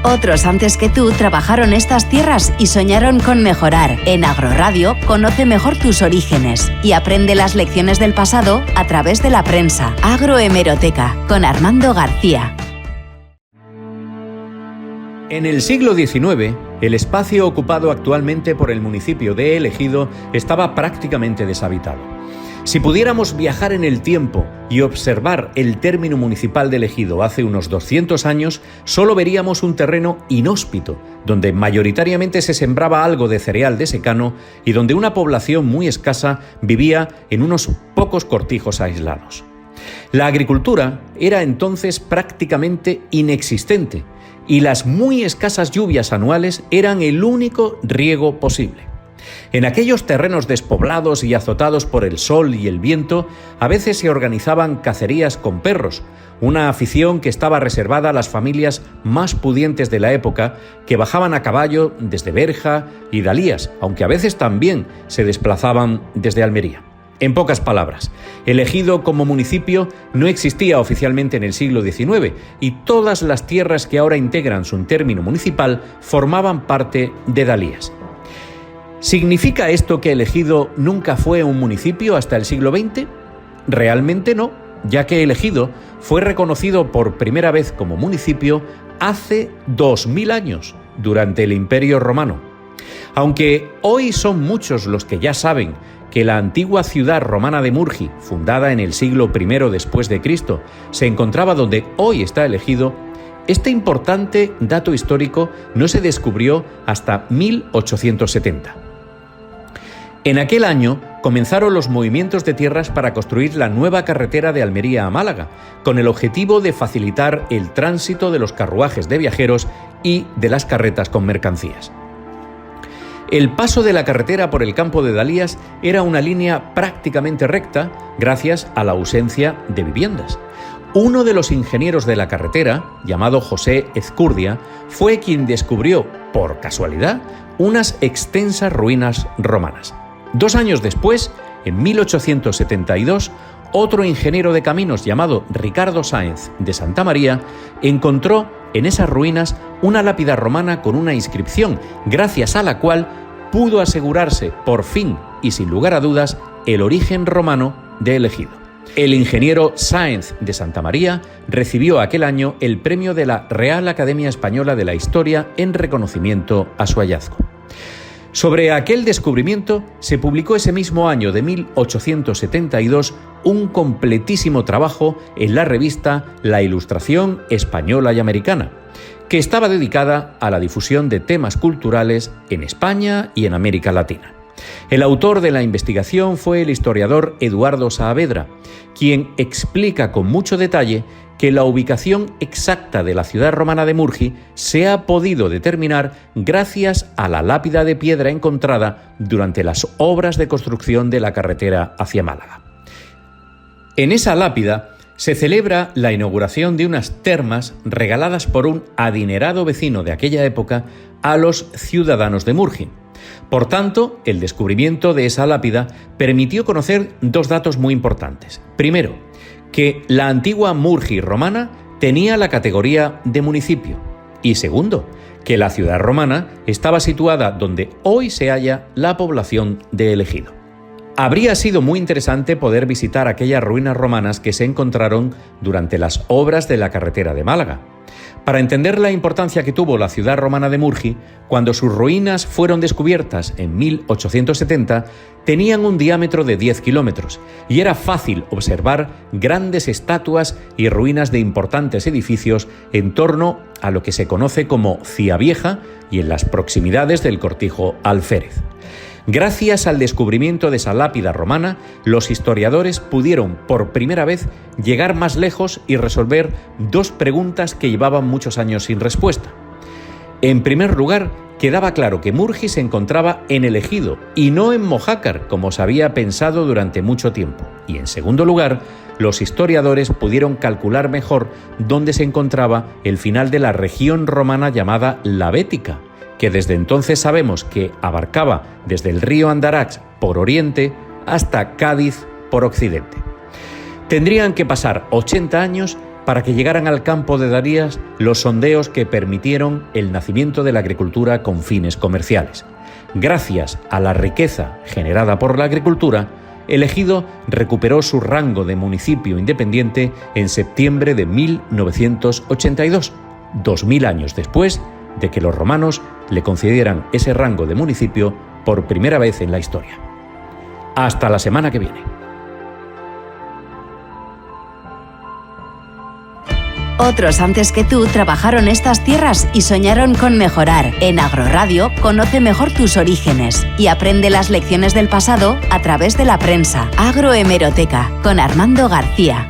Otros antes que tú trabajaron estas tierras y soñaron con mejorar. En Agroradio conoce mejor tus orígenes y aprende las lecciones del pasado a través de la prensa. Agrohemeroteca con Armando García. En el siglo XIX, el espacio ocupado actualmente por el municipio de El Ejido estaba prácticamente deshabitado. Si pudiéramos viajar en el tiempo y observar el término municipal de El Ejido hace unos 200 años, solo veríamos un terreno inhóspito, donde mayoritariamente se sembraba algo de cereal de secano y donde una población muy escasa vivía en unos pocos cortijos aislados. La agricultura era entonces prácticamente inexistente y las muy escasas lluvias anuales eran el único riego posible. En aquellos terrenos despoblados y azotados por el sol y el viento, a veces se organizaban cacerías con perros, una afición que estaba reservada a las familias más pudientes de la época, que bajaban a caballo desde Berja y Dalías, aunque a veces también se desplazaban desde Almería. En pocas palabras, El Ejido como municipio no existía oficialmente en el siglo XIX y todas las tierras que ahora integran su término municipal formaban parte de Dalías. ¿Significa esto que El Ejido nunca fue un municipio hasta el siglo XX? Realmente no, ya que El Ejido fue reconocido por primera vez como municipio hace 2000 años, durante el Imperio Romano. Aunque hoy son muchos los que ya saben que la antigua ciudad romana de Murgi, fundada en el siglo I después de Cristo, se encontraba donde hoy está El Ejido, este importante dato histórico no se descubrió hasta 1870. En aquel año comenzaron los movimientos de tierras para construir la nueva carretera de Almería a Málaga, con el objetivo de facilitar el tránsito de los carruajes de viajeros y de las carretas con mercancías. El paso de la carretera por el campo de Dalías era una línea prácticamente recta gracias a la ausencia de viviendas. Uno de los ingenieros de la carretera, llamado José Ezcurdia, fue quien descubrió, por casualidad, unas extensas ruinas romanas. 2 años después, en 1872, otro ingeniero de caminos llamado Ricardo Sáenz de Santa María encontró en esas ruinas una lápida romana con una inscripción, gracias a la cual pudo asegurarse, por fin y sin lugar a dudas, el origen romano de El Ejido. El ingeniero Sáenz de Santa María recibió aquel año el premio de la Real Academia Española de la Historia en reconocimiento a su hallazgo. Sobre aquel descubrimiento se publicó ese mismo año de 1872 un completísimo trabajo en la revista La Ilustración Española y Americana, que estaba dedicada a la difusión de temas culturales en España y en América Latina. El autor de la investigación fue el historiador Eduardo Saavedra, quien explica con mucho detalle que la ubicación exacta de la ciudad romana de Murgi se ha podido determinar gracias a la lápida de piedra encontrada durante las obras de construcción de la carretera hacia Málaga. En esa lápida se celebra la inauguración de unas termas regaladas por un adinerado vecino de aquella época a los ciudadanos de Murgi. Por tanto, el descubrimiento de esa lápida permitió conocer 2 datos muy importantes. Primero, que la antigua Murgi romana tenía la categoría de municipio. Y segundo, que la ciudad romana estaba situada donde hoy se halla la población de El Ejido. Habría sido muy interesante poder visitar aquellas ruinas romanas que se encontraron durante las obras de la carretera de Málaga. Para entender la importancia que tuvo la ciudad romana de Murgi, cuando sus ruinas fueron descubiertas en 1870, tenían un diámetro de 10 kilómetros y era fácil observar grandes estatuas y ruinas de importantes edificios en torno a lo que se conoce como Cía Vieja y en las proximidades del cortijo Alférez. Gracias al descubrimiento de esa lápida romana, los historiadores pudieron por primera vez llegar más lejos y resolver 2 preguntas que llevaban muchos años sin respuesta. En primer lugar, quedaba claro que Murgi se encontraba en El Ejido y no en Mojácar, como se había pensado durante mucho tiempo. Y en segundo lugar, los historiadores pudieron calcular mejor dónde se encontraba el final de la región romana llamada la Bética, que desde entonces sabemos que abarcaba desde el río Andarax por oriente hasta Cádiz por occidente. Tendrían que pasar 80 años para que llegaran al campo de Darías los sondeos que permitieron el nacimiento de la agricultura con fines comerciales. Gracias a la riqueza generada por la agricultura, el ejido recuperó su rango de municipio independiente en septiembre de 1982, 2000 años después de que los romanos le concedieran ese rango de municipio por primera vez en la historia. Hasta la semana que viene. Otros antes que tú trabajaron estas tierras y soñaron con mejorar. En Agroradio conoce mejor tus orígenes y aprende las lecciones del pasado a través de la prensa. Agrohemeroteca con Armando García.